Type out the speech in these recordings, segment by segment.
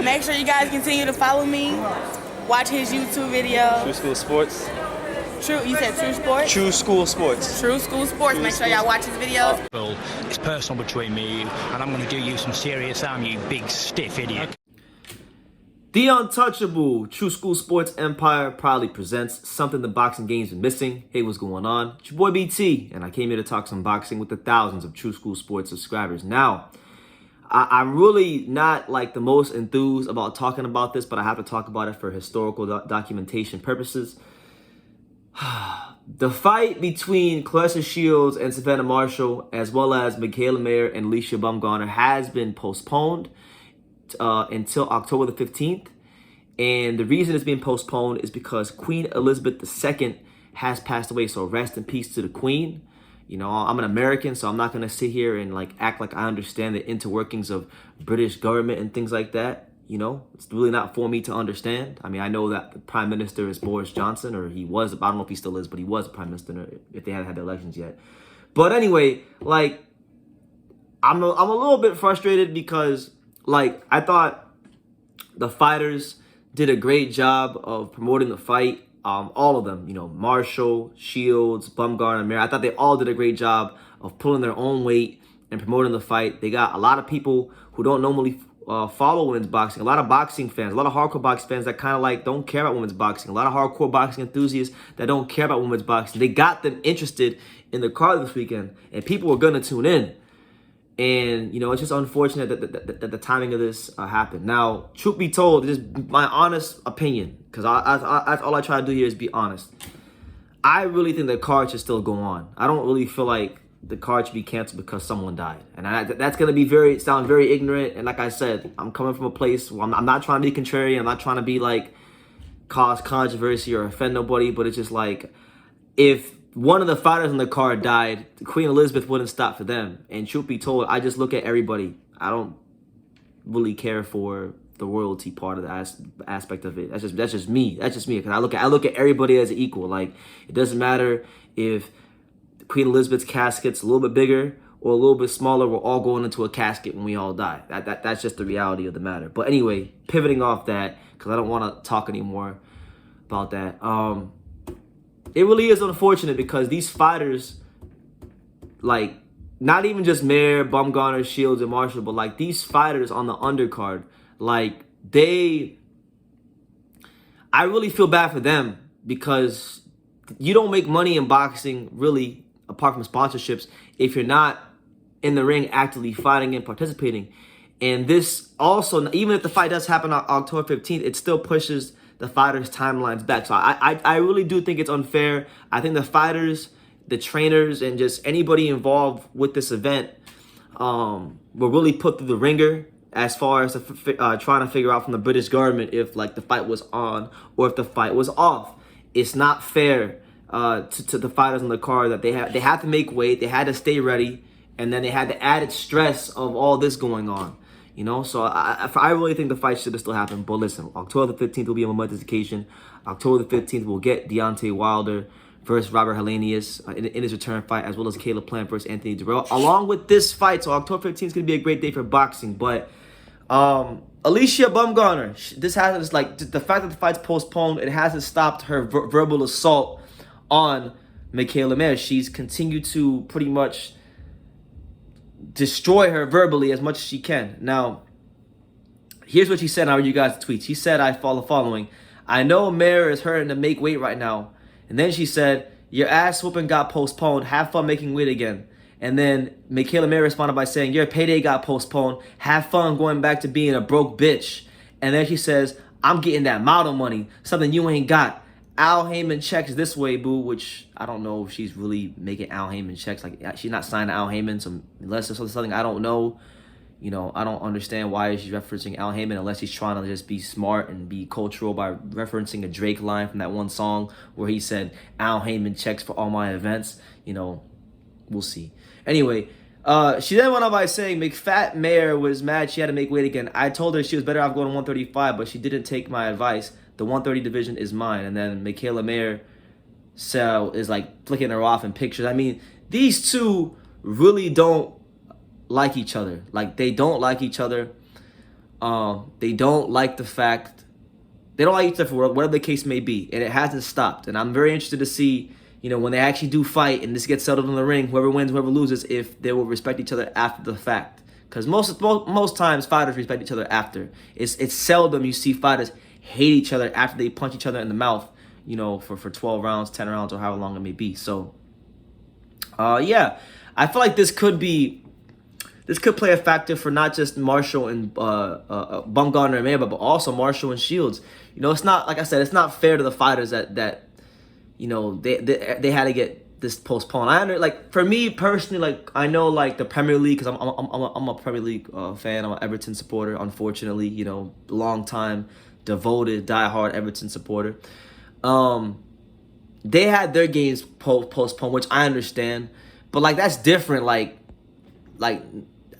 make sure you guys continue to follow me. Watch his YouTube video. True School Sports. You said True Sports? True School Sports. True School Sports. Make sure y'all watch his videos. It's personal between me and you, and I'm going to do you some serious harm, you big stiff idiot. The Untouchable True School Sports Empire proudly presents something the boxing game's been missing. Hey, what's going on? It's your boy BT, and I came here to talk some boxing with the thousands of True School Sports subscribers. Now, I'm really not like the most enthused about talking about this, but I have to talk about it for historical documentation purposes. The fight between Claressa Shields and Savannah Marshall, as well as Mikayla Mayer and Alycia Baumgardner, has been postponed until October the 15th. And the reason it's being postponed is because Queen Elizabeth II has passed away. So rest in peace to the Queen. You know, I'm an American, so I'm not going to sit here and like act like I understand the interworkings of British government and things like that. You know, it's really not for me to understand. I mean, I know that the Prime Minister is Boris Johnson, or he was. I don't know if he still is, but he was the Prime Minister if they hadn't had the elections yet. But anyway, like, I'm a little bit frustrated because, like, I thought the fighters did a great job of promoting the fight. All of them, you know, Marshall, Shields, Baumgardner, Mayer. I thought they all did a great job of pulling their own weight and promoting the fight. They got a lot of people who don't normally follow women's boxing. A lot of boxing fans, a lot of hardcore boxing fans that kind of like don't care about women's boxing. A lot of hardcore boxing enthusiasts that don't care about women's boxing. They got them interested in the card this weekend, and people were gonna tune in. And, you know, it's just unfortunate that the timing of this happened. Now, truth be told, this is my honest opinion, because that's all I try to do here is be honest. I really think the card should still go on. I don't really feel like the card should be canceled because someone died. And that's going to be sound very ignorant. And like I said, I'm coming from a place where I'm not trying to be contrarian. I'm not trying to be like cause controversy or offend nobody. But it's just like, if one of the fighters on the card died, Queen Elizabeth wouldn't stop for them. And truth be told, I just look at everybody. I don't really care for the royalty part of the aspect of it. That's just me. That's just me. Because I look at everybody as equal. Like, it doesn't matter if Queen Elizabeth's casket's a little bit bigger or a little bit smaller. We're all going into a casket when we all die. That's just the reality of the matter. But anyway, pivoting off that, because I don't want to talk anymore about that. It really is unfortunate because these fighters, like, not even just Mayer, Baumgardner, Shields, and Marshall, but like these fighters on the undercard, like I really feel bad for them because you don't make money in boxing really, apart from sponsorships, if you're not in the ring actively fighting and participating. And this also, even if the fight does happen on October 15th, it still pushes the fighters' timelines back. So I really do think it's unfair. I think the fighters, the trainers, and just anybody involved with this event were really put through the ringer as far as trying to figure out from the British government if like the fight was on or if the fight was off. It's not fair to the fighters on the card that they had to make weight, they had to stay ready, and then they had the added stress of all this going on. You know, so I really think the fight should have still happened. But listen, October the 15th will be a momentous occasion. October the 15th, we'll get Deontay Wilder versus Robert Helenius in his return fight, as well as Caleb Plant versus Anthony Durrell. Along with this fight, so October 15th is going to be a great day for boxing. But Alycia Baumgardner, this hasn't, like, the fact that the fight's postponed, it hasn't stopped her verbal assault on Mikayla Mayer. She's continued to pretty much destroy her verbally as much as she can. Now, here's what she said. I'll read you guys the tweets. She said, I follow following. I know Mayer is hurting to make weight right now. And then she said, your ass whooping got postponed. Have fun making weight again. And then Mikayla Mayer responded by saying, your payday got postponed. Have fun going back to being a broke bitch. And then she says, I'm getting that model money. Something you ain't got. Al Heyman checks this way, boo, which I don't know if she's really making Al Heyman checks. Like, she's not signed to Al Heyman, so unless there's something I don't know, you know, I don't understand why she's referencing Al Heyman unless he's trying to just be smart and be cultural by referencing a Drake line from that one song where he said, Al Heyman checks for all my events. You know, we'll see. Anyway, she then went on by saying, McFat Mayer was mad she had to make weight again. I told her she was better off going to 135, but she didn't take my advice. The 130 division is mine. And then Mikayla Mayer is like flicking her off in pictures. I mean, these two really don't like each other. Like, they don't like each other. They don't like the fact, they don't like each other for whatever the case may be, and it hasn't stopped. And I'm very interested to see, you know, when they actually do fight and this gets settled in the ring, whoever wins, whoever loses, if they will respect each other after the fact. Because most times fighters respect each other after. It's seldom you see fighters hate each other after they punch each other in the mouth, you know, for 12 rounds, 10 rounds, or however long it may be. So, yeah, I feel like this could play a factor for not just Marshall and Baumgardner and Mayer, but also Marshall and Shields. You know, it's not, like I said, it's not fair to the fighters that you know, they had to get this postponed. Like, for me personally, like, I know, like, the Premier League, because I'm a Premier League fan. I'm an Everton supporter, unfortunately. You know, long time devoted, diehard Everton supporter. They had their games postponed, which I understand, but like that's different.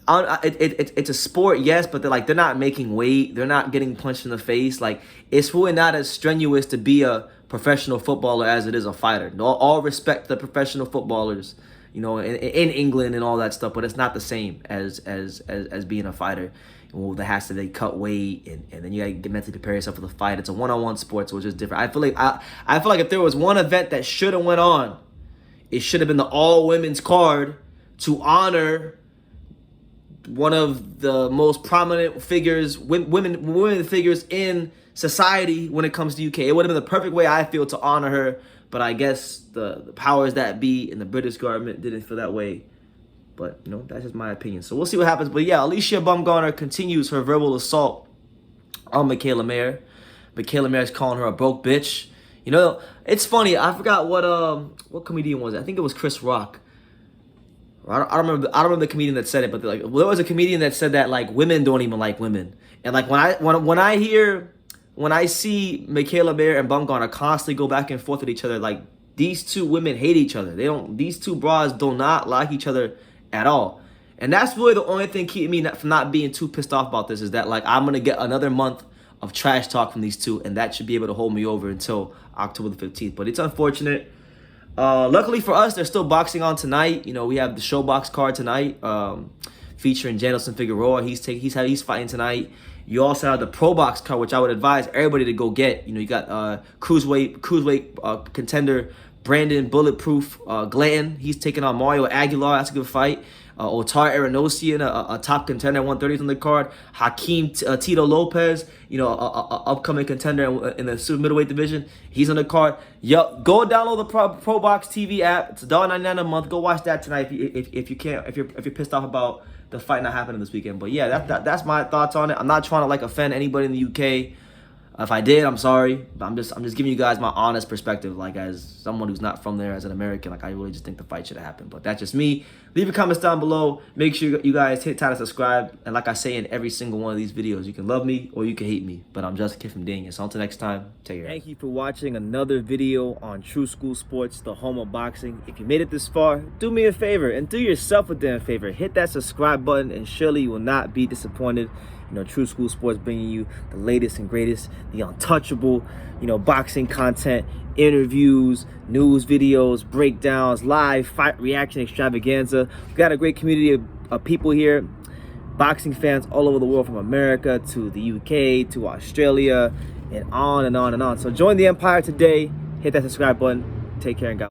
It's a sport, yes, but they're not making weight. They're not getting punched in the face. Like, it's really not as strenuous to be a professional footballer as it is a fighter. All respect to the professional footballers, you know, in England and all that stuff, but it's not the same as being a fighter. Well, there has to be cut weight, and then you gotta get mentally prepare yourself for the fight. It's a one-on-one sport, so it's just different. I feel like if there was one event that should have went on, it should have been the all-women's card to honor one of the most prominent figures, women figures in society when it comes to UK. It would have been the perfect way, I feel, to honor her, but I guess the powers that be in the British government didn't feel that way. But, you know, that's just my opinion. So we'll see what happens. But yeah, Alycia Baumgardner continues her verbal assault on Mikayla Mayer. Mikayla Mayer's calling her a broke bitch. You know, it's funny. I forgot what comedian was it. I think it was Chris Rock. I don't remember the comedian that said it, but like, there was a comedian that said that like women don't even like women. And like when I see Mikayla Mayer and Baumgardner constantly go back and forth with each other, like these two women hate each other. These two bras do not like each other at all. And that's really the only thing keeping me from not being too pissed off about this, is that like I'm gonna get another month of trash talk from these two, and that should be able to hold me over until October the 15th. But it's unfortunate. Luckily for us, they're still boxing on tonight. You know, we have the Showbox card tonight, featuring Janelson Figueroa. He's fighting tonight. You also have the Pro Box card, which I would advise everybody to go get. You know, you got cruiserweight contender Brandon Bulletproof Glanton. He's taking on Mario Aguilar. That's a good fight. Otar Aronosian, a top contender at 130 on the card. Hakeem Tito Lopez, you know, a upcoming contender in the super middleweight division. He's on the card. Yo, go download the Pro Box TV app. It's $1.99 a month. Go watch that tonight if you can't, if you're pissed off about the fight not happening this weekend. But yeah, that's my thoughts on it. I'm not trying to like offend anybody in the UK. If I did, I'm sorry. But I'm just giving you guys my honest perspective, like as someone who's not from there, as an American. Like I really just think the fight should have happened. But that's just me. Leave your comments down below. Make sure you guys hit time to subscribe. And like I say in every single one of these videos, you can love me or you can hate me. But I'm just a kid from Daniel. So until next time, take care. Thank you for watching another video on True School Sports, the home of boxing. If you made it this far, do me a favor and do yourself a damn favor. Hit that subscribe button and surely you will not be disappointed. You know, True School Sports bringing you the latest and greatest, the untouchable, you know, boxing content, interviews, news videos, breakdowns, live fight reaction extravaganza. We've got a great community of people here, boxing fans all over the world, from America to the UK to Australia and on and on and on. So join the empire today. Hit that subscribe button. Take care and God.